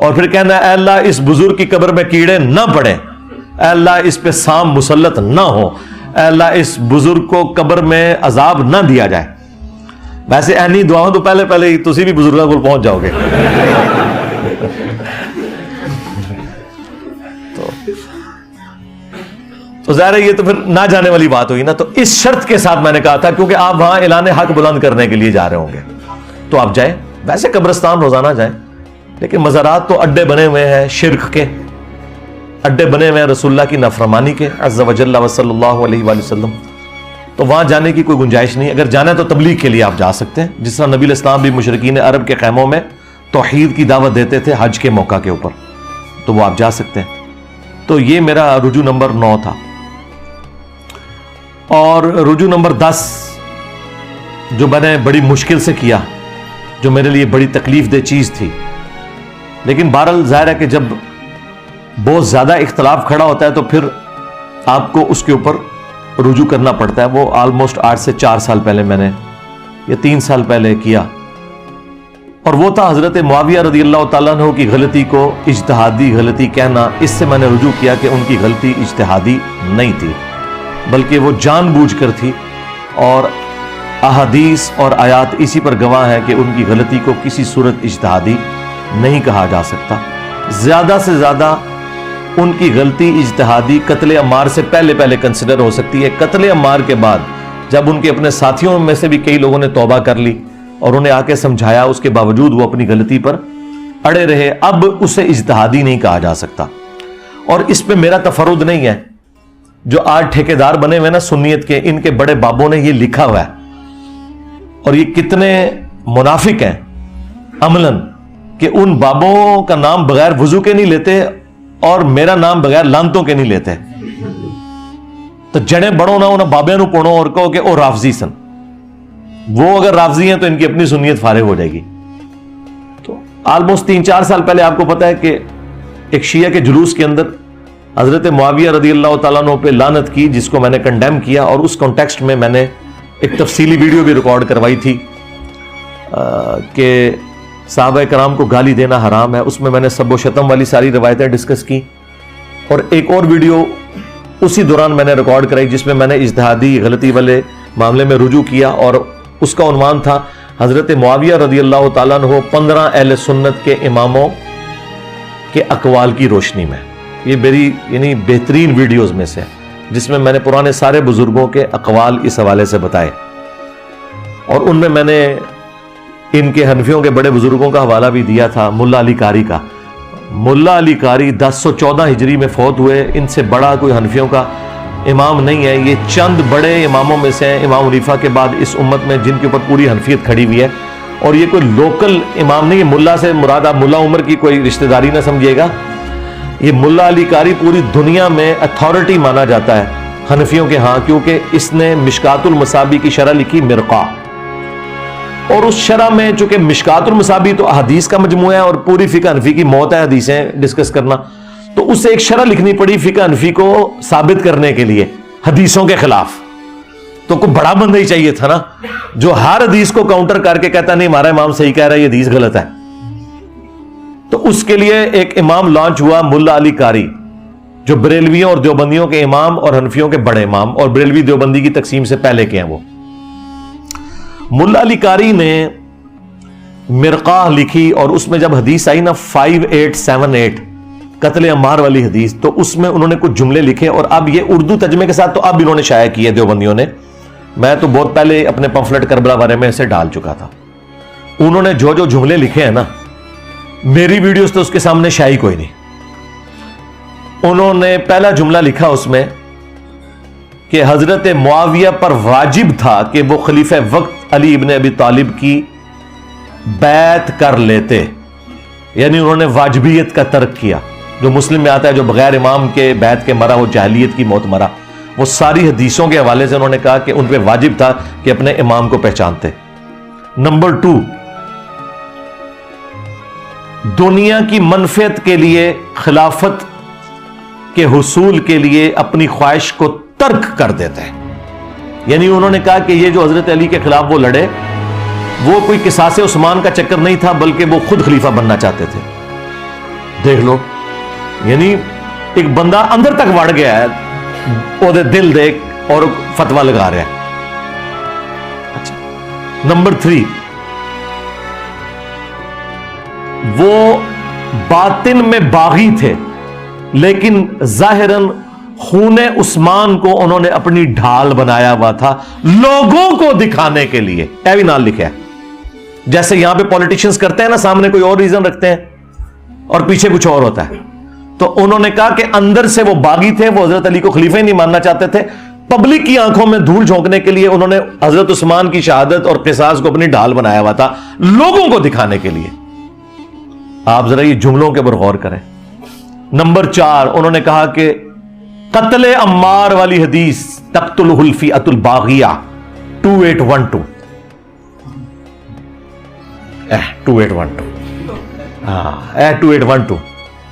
اور پھر کہنا اے اللہ اس بزرگ کی قبر میں کیڑے نہ پڑے، اے اللہ اس پہ سام مسلط نہ ہو، اے اللہ اس بزرگ کو قبر میں عذاب نہ دیا جائے. ویسے اینی دعاؤں تو پہلے ہی تسی بھی بزرگوں کو پہنچ جاؤ گے. تو ظاہر ہے یہ تو پھر نہ جانے والی بات ہوئی نا. تو اس شرط کے ساتھ میں نے کہا تھا کیونکہ آپ وہاں اعلان حق بلند کرنے کے لیے جا رہے ہوں گے تو آپ جائیں. ویسے قبرستان روزانہ جائیں، لیکن مزارات تو اڈے بنے ہوئے ہیں شرک کے، اڈے بنے ہوئے ہیں رسول اللہ کی نافرمانی کے عز وجل و صلی اللہ علیہ وآلہ وسلم. تو وہاں جانے کی کوئی گنجائش نہیں. اگر جانا ہے تو تبلیغ کے لیے آپ جا سکتے ہیں، جس طرح نبی علیہ السلام بھی مشرکین عرب کے خیموں میں توحید کی دعوت دیتے تھے حج کے موقع کے اوپر، تو وہ آپ جا سکتے ہیں. تو یہ میرا رجوع نمبر 9 تھا. اور رجوع نمبر 10 جو میں نے بڑی مشکل سے کیا، جو میرے لیے بڑی تکلیف دہ چیز تھی، لیکن بہرحال ظاہر ہے کہ جب بہت زیادہ اختلاف کھڑا ہوتا ہے تو پھر آپ کو اس کے اوپر رجوع کرنا پڑتا ہے. وہ آلموسٹ 8 سے 4 سال پہلے میں نے یا 3 سال پہلے کیا، اور وہ تھا حضرت معاویہ رضی اللہ تعالیٰ عنہ کی غلطی کو اجتہادی غلطی کہنا. اس سے میں نے رجوع کیا کہ ان کی غلطی اجتہادی نہیں تھی بلکہ وہ جان بوجھ کر تھی، اور احادیث اور آیات اسی پر گواہ ہے کہ ان کی غلطی کو کسی صورت اجتہادی نہیں کہا جا سکتا. زیادہ سے زیادہ ان کی غلطی اجتہادی قتل عمار سے پہلے کنسیڈر ہو سکتی ہے. قتل عمار کے بعد جب ان کے اپنے ساتھیوں میں سے بھی کئی لوگوں نے توبہ کر لی اور انہیں آ کے سمجھایا، اس کے باوجود وہ اپنی غلطی پر اڑے رہے، اب اسے اجتہادی نہیں کہا جا سکتا. اور اس پہ میرا تفرد نہیں ہے. جو آج ٹھیکیدار بنے ہوئے نا سنیت کے، ان کے بڑے بابوں نے یہ لکھا ہوا ہے، اور یہ کتنے منافق ہیں عملاً کہ ان بابوں کا نام بغیر وضو کے نہیں لیتے اور میرا نام بغیر لانتوں کے نہیں لیتے. تو جڑے بڑھو نہ انہیں بابے نو پڑھو اور کہو کہ او رافضی سن. وہ اگر رافضی ہیں تو ان کی اپنی سنیت فارغ ہو جائے گی. تو آلموسٹ 3-4 سال پہلے آپ کو پتا ہے کہ ایک شیعہ کے جلوس کے اندر حضرت معاویہ رضی اللہ تعالیٰ عنہ پہ لعنت کی، جس کو میں نے کنڈیم کیا، اور اس کانٹیکسٹ میں میں نے ایک تفصیلی ویڈیو بھی ریکارڈ کروائی تھی کہ صحابہ کرام کو گالی دینا حرام ہے. اس میں میں نے سب و شتم والی ساری روایتیں ڈسکس کی. اور ایک اور ویڈیو اسی دوران میں نے ریکارڈ کرائی جس میں میں نے اجتہادی غلطی والے معاملے میں رجوع کیا، اور اس کا عنوان تھا حضرت معاویہ رضی اللہ تعالیٰ عنہ 15 اہل سنت کے اماموں کے اقوال کی روشنی میں. یہ میری بہترین ویڈیوز میں سے، جس میں نے پرانے سارے بزرگوں کے اقوال اس حوالے سے بتائے، اور ان میں نے ان کے حنفیوں کے بڑے بزرگوں کا حوالہ بھی دیا تھا. ملا علی قاری کا. ملا علی قاری 1014 ہجری میں فوت ہوئے. ان سے بڑا کوئی حنفیوں کا امام نہیں ہے. یہ چند بڑے اماموں میں سے ہیں امام حنیفہ کے بعد اس امت میں جن کے اوپر پوری حنفیت کھڑی ہوئی ہے. اور یہ کوئی لوکل امام نہیں ہے. ملا سے مراد آپ ملا عمر کی کوئی رشتہ داری نہ سمجھیے گا. یہ ملا علی قاری پوری دنیا میں اتھارٹی مانا جاتا ہے حنفیوں کے ہاں، کیونکہ اس نے مشکات المصابی کی شرح لکھی مرقہ، اور اس شرح میں چونکہ مشکات المصابی تو احادیث کا مجموعہ ہے اور پوری فقہ حنفی کی موت ہے حدیثیں ڈسکس کرنا، تو اسے ایک شرح لکھنی پڑی فقہ حنفی کو ثابت کرنے کے لیے حدیثوں کے خلاف. تو کوئی بڑا بندہ ہی چاہیے تھا نا جو ہر حدیث کو کاؤنٹر کر کے کہتا نہیں ہمارا امام صحیح کہہ رہا ہے، یہ حدیث غلط ہے. تو اس کے لیے ایک امام لانچ ہوا ملا علی قاری، جو بریلویوں اور دیوبندیوں کے امام اور حنفیوں کے بڑے امام، اور بریلوی دیوبندی کی تقسیم سے پہلے کے ہیں. وہ ملا علی قاری نے مرقہ لکھی، اور اس میں جب حدیث آئی نا 5878 قتل عمار والی حدیث، تو اس میں انہوں نے کچھ جملے لکھے، اور اب یہ اردو ترجمے کے ساتھ تو اب انہوں نے شائع کیے دیوبندیوں نے. میں تو بہت پہلے اپنے پمفلٹ کربلا بارے میں اسے ڈال چکا تھا. انہوں نے جو جملے لکھے ہیں نا، میری ویڈیوز تو اس کے سامنے شائع کوئی نہیں. انہوں نے پہلا جملہ لکھا اس میں کہ حضرت معاویہ پر واجب تھا کہ وہ خلیفہ وقت علی ابن ابی طالب کی بیعت کر لیتے. یعنی انہوں نے واجبیت کا ترک کیا. جو مسلم میں آتا ہے جو بغیر امام کے بیعت کے مرا وہ جاہلیت کی موت مرا. وہ ساری حدیثوں کے حوالے سے انہوں نے کہا کہ ان پہ واجب تھا کہ اپنے امام کو پہچانتے. نمبر 2، دنیا کی منفعت کے لیے خلافت کے حصول کے لیے اپنی خواہش کو ترک کر دیتے ہیں. یعنی انہوں نے کہا کہ یہ جو حضرت علی کے خلاف وہ لڑے، وہ کوئی قصاص عثمان کا چکر نہیں تھا، بلکہ وہ خود خلیفہ بننا چاہتے تھے. دیکھ لو، یعنی ایک بندہ اندر تک وڑ گیا ہے، وہ دل دیکھ اور فتوا لگا رہا ہے. اچھا، نمبر 3، وہ باطن میں باغی تھے لیکن ظاہراً خون عثمان کو انہوں نے اپنی ڈھال بنایا ہوا تھا لوگوں کو دکھانے کے لیے. اے بھی نام لکھا ہے، جیسے یہاں پہ پولیٹیشنز کرتے ہیں نا، سامنے کوئی اور ریزن رکھتے ہیں اور پیچھے کچھ اور ہوتا ہے. تو انہوں نے کہا کہ اندر سے وہ باغی تھے، وہ حضرت علی کو خلیفہ ہی نہیں ماننا چاہتے تھے. پبلک کی آنکھوں میں دھول جھونکنے کے لیے انہوں نے حضرت عثمان کی شہادت اور قصاص کو اپنی ڈھال بنایا ہوا تھا لوگوں کو دکھانے کے لیے. آپ ذرا یہ جملوں کے اوپر غور کریں. نمبر 4، انہوں نے کہا کہ قتل عمار والی حدیث تقتلہ الفئۃ الباغیہ 2812 2812 ہاں 2812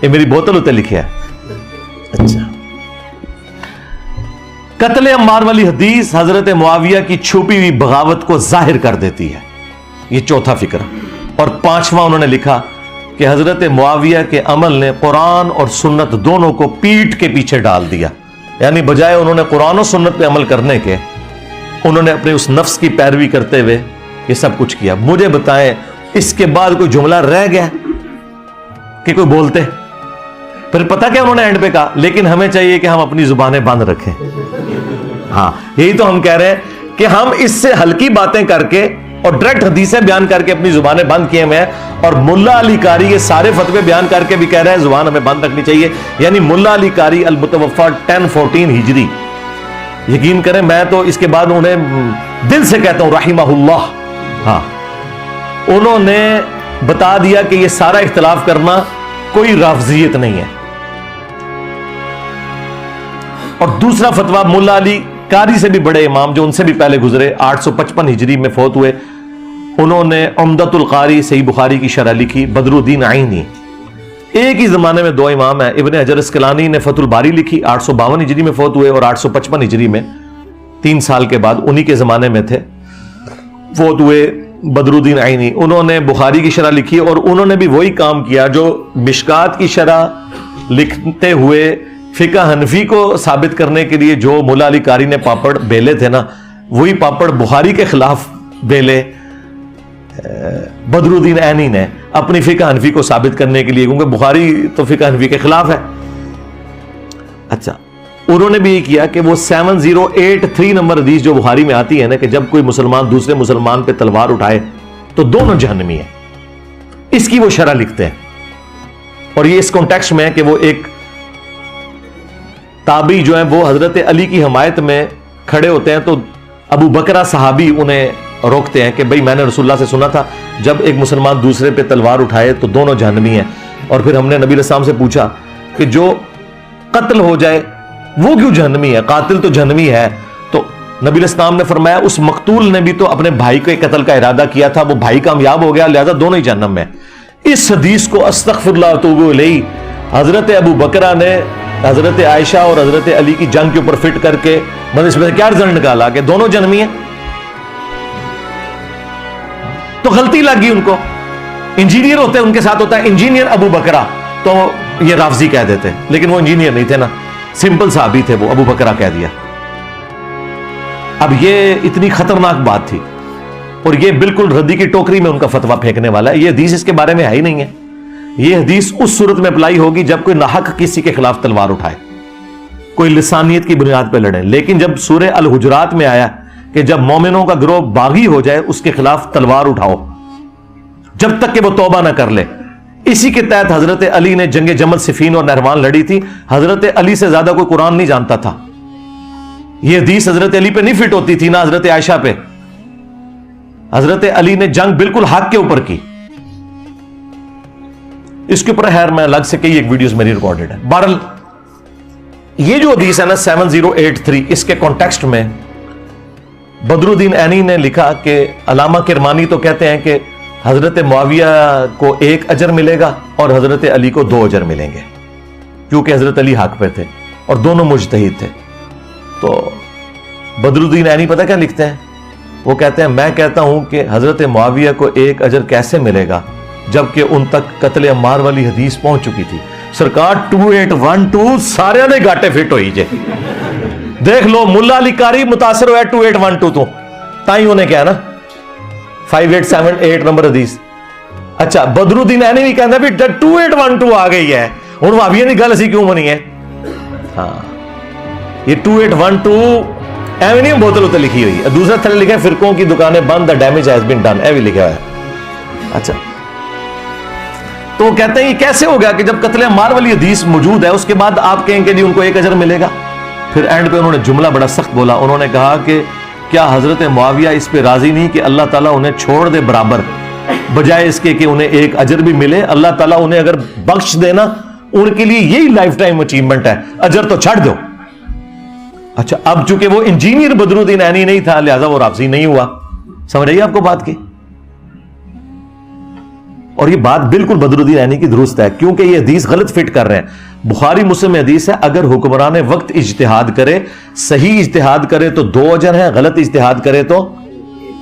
یہ میری بوتل ہوتے لکھے ہے. اچھا، قتل عمار والی حدیث حضرت معاویہ کی چھپی ہوئی بغاوت کو ظاہر کر دیتی ہے. یہ چوتھا فکر. اور 5واں انہوں نے لکھا کہ حضرت معاویہ کے عمل نے قرآن اور سنت دونوں کو پیٹ کے پیچھے ڈال دیا. یعنی بجائے انہوں نے قرآن و سنت پہ عمل کرنے کے، انہوں نے اپنے اس نفس کی پیروی کرتے ہوئے یہ سب کچھ کیا. مجھے بتائیں اس کے بعد کوئی جملہ رہ گیا کہ کوئی بولتے؟ پھر پتہ کیا انہوں نے اینڈ پہ کہا، لیکن ہمیں چاہیے کہ ہم اپنی زبانیں بند رکھیں. ہاں یہی تو ہم کہہ رہے ہیں کہ ہم اس سے ہلکی باتیں کر کے اور ڈائریکٹ حدیثیں بیان کر کے اپنی زبانیں بند کیے ہوئے ہیں. اور ملا علی قاری یہ سارے فتوے بیان کر کے بھی کہہ رہے ہیں زبان ہمیں بند رکھنی چاہیے. یعنی ملا علی قاری المتوفا 1014 ہجری. یقین کریں میں تو اس کے بعد انہیں دل سے کہتا ہوں رحمہ اللہ. ہاں انہوں نے بتا دیا کہ یہ سارا اختلاف کرنا کوئی رافضیت نہیں ہے. اور دوسرا فتویٰ ملا علی قاری سے بھی بڑے امام جو ان سے بھی پہلے گزرے 855 ہجری میں فوت ہوئے، انہوں نے عمدۃ القاری صحیح بخاری کی شرح لکھی. بدر الدین عینی، ایک ہی زمانے میں دو امام ہیں. ابن حجر اسقلانی نے فتح الباری لکھی 852 ہجری میں فوت ہوئے اور 855 ہجری میں 3 سال کے بعد انہی کے زمانے میں تھے فوت ہوئے. بدر الدین عینی انہوں نے بخاری کی شرح لکھی اور انہوں نے بھی وہی کام کیا جو مشکات کی شرح لکھتے ہوئے فقہ حنفی کو ثابت کرنے کے لیے جو مولا علی قاری نے پاپڑ بیلے تھے نا، وہی پاپڑ بخاری کے خلاف بیلے بدر الدین عینی نے اپنی فقہ حنفی کو ثابت کرنے کے لیے، کیونکہ بخاری تو فقہ حنفی کے خلاف ہے. اچھا، انہوں نے بھی یہ کیا کہ وہ 7083 نمبر حدیث جو بخاری میں آتی ہے نا کہ جب کوئی مسلمان دوسرے مسلمان پہ تلوار اٹھائے تو دونوں جہنمی ہیں، اس کی وہ شرح لکھتے ہیں. اور یہ اس کانٹیکسٹ میں ہے کہ وہ ایک تابعی جو ہیں وہ حضرت علی کی حمایت میں کھڑے ہوتے ہیں، تو ابو بکرہ صحابی انہیں روکتے ہیں کہ بھئی میں نے رسول اللہ سے سنا تھا جب ایک مسلمان دوسرے پہ تلوار اٹھائے تو دونوں جہنمی ہیں. اور پھر ہم نے نبی علیہ السلام سے پوچھا کہ جو قتل ہو جائے وہ کیوں جہنمی ہے؟ قاتل تو جہنمی ہے. تو نبی علیہ السلام نے فرمایا اس مقتول نے بھی تو اپنے بھائی کے قتل کا ارادہ کیا تھا، وہ بھائی کامیاب ہو گیا، لہذا دونوں ہی جہنم میں. اس حدیث کو استغفر اللہ واتوب الیہ حضرت ابو بکرہ نے حضرت عائشہ اور حضرت علی کی جنگ کے اوپر فٹ کر کے اس میں کیا رزلٹ نکالا کہ دونوں جہنمی ہیں. تو غلطی لگ گئی ان کو. انجینئر ہوتے ان کے ساتھ ہوتا ہے انجینئر ابو بکرہ، تو یہ رافضی کہہ دیتے، لیکن وہ انجینئر نہیں تھے نا، سمپل صحابی تھے، وہ ابو بکرہ کہہ دیا. اب یہ اتنی خطرناک بات تھی اور یہ بالکل ردی کی ٹوکری میں ان کا فتویٰ پھینکنے والا ہے. یہ حدیث اس کے بارے میں ہے ہی نہیں ہے. یہ حدیث اس صورت میں اپلائی ہوگی جب کوئی ناحق کسی کے خلاف تلوار اٹھائے، کوئی لسانیت کی بنیاد پہ لڑے. لیکن جب سورہ الحجرات میں آیا کہ جب مومنوں کا گروہ باغی ہو جائے اس کے خلاف تلوار اٹھاؤ جب تک کہ وہ توبہ نہ کر لے. اسی کے تحت حضرت علی نے جنگ جمل صفین اور نہروان لڑی تھی. حضرت علی سے زیادہ کوئی قرآن نہیں جانتا تھا. یہ حدیث حضرت علی پہ نہیں فٹ ہوتی تھی نہ حضرت عائشہ پہ. حضرت علی نے جنگ بالکل حق کے اوپر کی. اس کے اوپر خیر میں الگ سے کئی ایک ویڈیوز میری ریکارڈڈ ہے. بہرحال یہ جو حدیث ہے نا 7083 اس کے کانٹیکسٹ میں بدر الدین عینی نے لکھا کہ علامہ کرمانی تو کہتے ہیں کہ حضرت معاویہ کو 1 اجر ملے گا اور حضرت علی کو 2 اجر ملیں گے، کیونکہ حضرت علی حق پہ تھے اور دونوں مجتہد تھے. تو بدر الدین عینی پتہ کیا لکھتے ہیں؟ وہ کہتے ہیں میں کہتا ہوں کہ حضرت معاویہ کو 1 اجر کیسے ملے گا جبکہ ان تک قتل عمار والی حدیث پہنچ چکی تھی. سرکار 2812 سارے نے گاٹے فٹ ہوئی جے. دیکھ لو ملا علی قاری متاثر ہوا 2812 تو تائیں انہیں کیا نا 5878 نمبر حدیث. اچھا بدر الدین اینی بھی کہنا بھی 2812 آ گئی ہے ہوں بھابیاں دی گل اسی کیوں بنی ہے. ہاں یہ 2812 ایویں نہیں بوتل اتنے لکھی ہوئی ہے. دوسرا تھلے لکھا ہے فرقوں کی دکانیں بند, the damage has been done, ایویں لکھا ہے. اچھا تو کہتے ہیں یہ کیسے ہو گیا کہ جب قتل عمار والی حدیث موجود ہے اس کے بعد آپ کہیں کہ جی ان کو 1 اجر ملے گا. پھر اینڈ پہ انہوں نے جملہ بڑا سخت بولا. انہوں نے کہا کہ کیا حضرت معاویہ اس پہ راضی نہیں کہ اللہ تعالیٰ انہیں چھوڑ دے برابر, بجائے اس کے کہ انہیں 1 اجر بھی ملے. اللہ تعالیٰ انہیں اگر بخش دینا ان کے لیے یہی لائف ٹائم اچیومنٹ ہے, اجر تو چھڑ دو. اچھا اب چونکہ وہ انجینئر بدر الدین اینی نہیں تھا لہذا وہ رافضی نہیں ہوا. سمجھ رہی ہے آپ کو بات کی؟ اور یہ بات بالکل بدر الدین اینی کی درست ہے کیونکہ یہ حدیث غلط فٹ کر رہے ہیں. بخاری مسلم میں حدیث ہے اگر حکمران وقت اجتہاد کرے, صحیح اجتہاد کرے تو 2 اجر ہیں, غلط اجتہاد کرے تو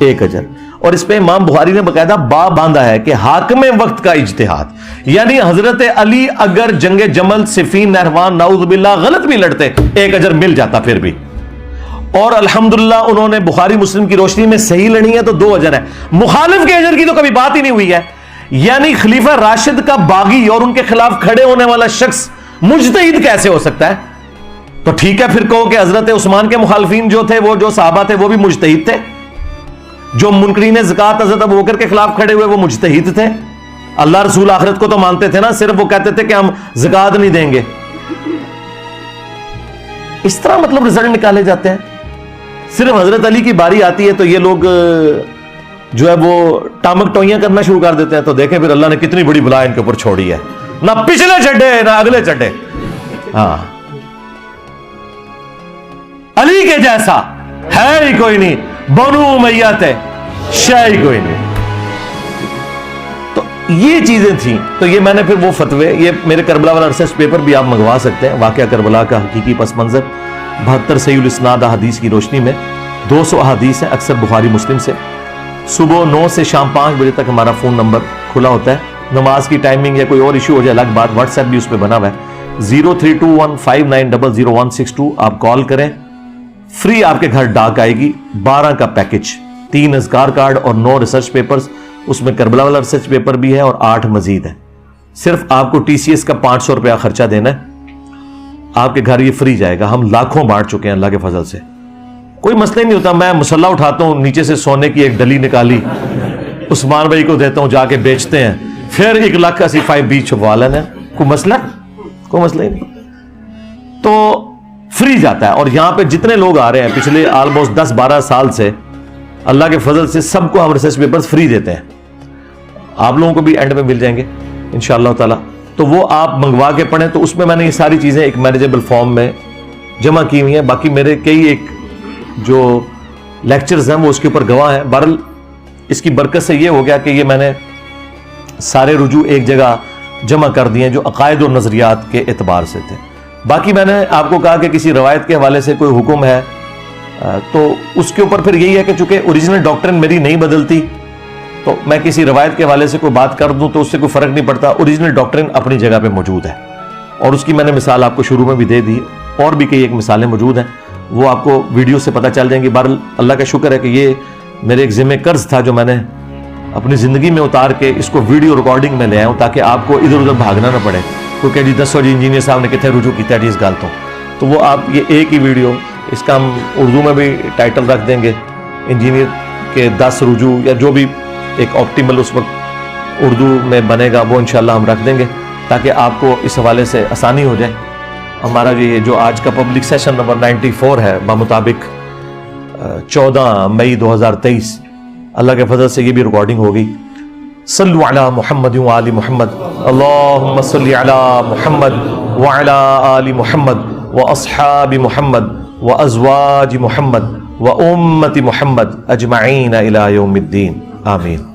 1 اجر. اور اس پہ امام بخاری نے باقاعدہ باب باندھا ہے کہ حاکم وقت کا اجتہاد, یعنی حضرت علی اگر جنگ جمل صفین نہروان نعوذ باللہ غلط بھی لڑتے 1 اجر مل جاتا پھر بھی. اور الحمدللہ انہوں نے بخاری مسلم کی روشنی میں صحیح لڑی ہے تو 2 اجر ہے. مخالف کے اجر کی تو کبھی بات ہی نہیں ہوئی ہے. یعنی خلیفہ راشد کا باغی اور ان کے خلاف کھڑے ہونے والا شخص مجتہد کیسے ہو سکتا ہے؟ تو ٹھیک ہے پھر کہو کہ حضرت عثمان کے مخالفین جو تھے وہ جو صحابہ تھے وہ بھی مجتہد تھے, جو منکرین زکات حضرت ابوبکر کے خلاف کھڑے ہوئے وہ مجتہد تھے. اللہ رسول آخرت کو تو مانتے تھے نا, صرف وہ کہتے تھے کہ ہم زکات نہیں دیں گے. اس طرح مطلب رزلٹ نکالے جاتے ہیں. صرف حضرت علی کی باری آتی ہے تو یہ لوگ جو ہے وہ ٹامک ٹوئیاں کرنا شروع کر دیتے ہیں. تو دیکھیں پھر اللہ نے کتنی بڑی بلا ان کے اوپر چھوڑی ہے, نہ پچھلے چڈے نہ اگلے چڈے. ہاں علی کے جیسا ہے ہی کوئی نہیں, بنو امیہ تھے شے ہی کوئی نہیں. تو یہ چیزیں تھیں. تو یہ میں نے پھر وہ فتوے, یہ میرے کربلا والا ریسرچ پیپر بھی آپ منگوا سکتے ہیں, واقعہ کربلا کا حقیقی پس منظر 72 صحیح الاسناد احادیث کی روشنی میں 200 احادیث ہیں اکثر بخاری مسلم سے. صبح 9 سے شام 5 بجے تک ہمارا فون نمبر کھلا ہوتا ہے. نماز کی ٹائمنگ یا کوئی اور ایشو ہو جائے الگ بات, واٹس ایپ بھی اس پہ بنا ہوا ہے 032159000162. آپ کال کریں, فری آپ کے گھر ڈاک آئے گی. 12 کا پیکج, 3 اذکار کارڈ اور 9 ریسرچ پیپرز, اس میں کربلا والا ریسرچ پیپر بھی ہے اور 8 مزید ہیں. صرف آپ کو ٹی سی ایس کا 500 روپیہ خرچہ دینا ہے, آپ کے گھر یہ فری جائے گا. ہم لاکھوں بانٹ چکے ہیں اللہ کے فضل سے, کوئی مسئلہ نہیں ہوتا. میں مسلح اٹھاتا ہوں, نیچے سے سونے کی ایک ڈلی نکالی, عثمان بھائی کو دیتا ہوں, جا کے بیچتے ہیں, پھر 1,85,20 چھپوا لینا. کوئی مسئلہ ہی نہیں. تو فری جاتا ہے. اور یہاں پہ جتنے لوگ آ رہے ہیں پچھلے آلموسٹ 10-12 سال سے اللہ کے فضل سے سب کو ہم ریسرچ پیپرز فری دیتے ہیں. آپ لوگوں کو بھی اینڈ میں مل جائیں گے انشاءاللہ تعالی. تو وہ آپ منگوا کے پڑھیں. تو اس میں نے یہ ساری چیزیں ایک مینیجیبل فارم میں جمع کی ہوئی ہیں. باقی میرے کئی ایک جو لیکچرز ہیں وہ اس کے اوپر گواہ ہیں. بہرحال اس کی برکت سے یہ ہو گیا کہ یہ میں نے سارے رجوع ایک جگہ جمع کر دیے جو عقائد اور نظریات کے اعتبار سے تھے. باقی میں نے آپ کو کہا کہ کسی روایت کے حوالے سے کوئی حکم ہے تو اس کے اوپر پھر یہی ہے کہ چونکہ اوریجنل ڈاکٹرن میری نہیں بدلتی تو میں کسی روایت کے حوالے سے کوئی بات کر دوں تو اس سے کوئی فرق نہیں پڑتا. اوریجنل ڈاکٹرن اپنی جگہ پہ موجود ہے اور اس کی میں نے مثال آپ کو شروع میں بھی دے دی. اور بھی کئی ایک مثالیں موجود ہیں, وہ آپ کو ویڈیو سے پتہ چل جائیں گی. بہرحال اللہ کا شکر ہے کہ یہ میرے ایک ذمہ قرض تھا جو میں نے اپنی زندگی میں اتار کے اس کو ویڈیو ریکارڈنگ میں لے آیا ہوں تاکہ آپ کو ادھر ادھر بھاگنا نہ پڑے. کوئی کہ جی دسو جی انجینئر صاحب نے کتنے رجوع کیا جی اس گال تو وہ آپ یہ ایک ہی ویڈیو, اس کا ہم اردو میں بھی ٹائٹل رکھ دیں گے انجینئر کے 10 رجوع یا جو بھی ایک آپٹیمل اس وقت اردو میں بنے گا وہ انشاءاللہ ہم رکھ دیں گے تاکہ آپ کو اس حوالے سے آسانی ہو جائے. ہمارا جو آج کا پبلک سیشن نمبر 94 ہے بمطابق 14 مئی 2023, اللہ کے فضل سے یہ بھی ریکارڈنگ ہوگی. صلو علی محمد و آل محمد, اللہم صلی علی محمد وعلی آل محمد و اصحاب محمد و ازواج محمد و امت محمد اجمعین الی یوم الدین, آمین.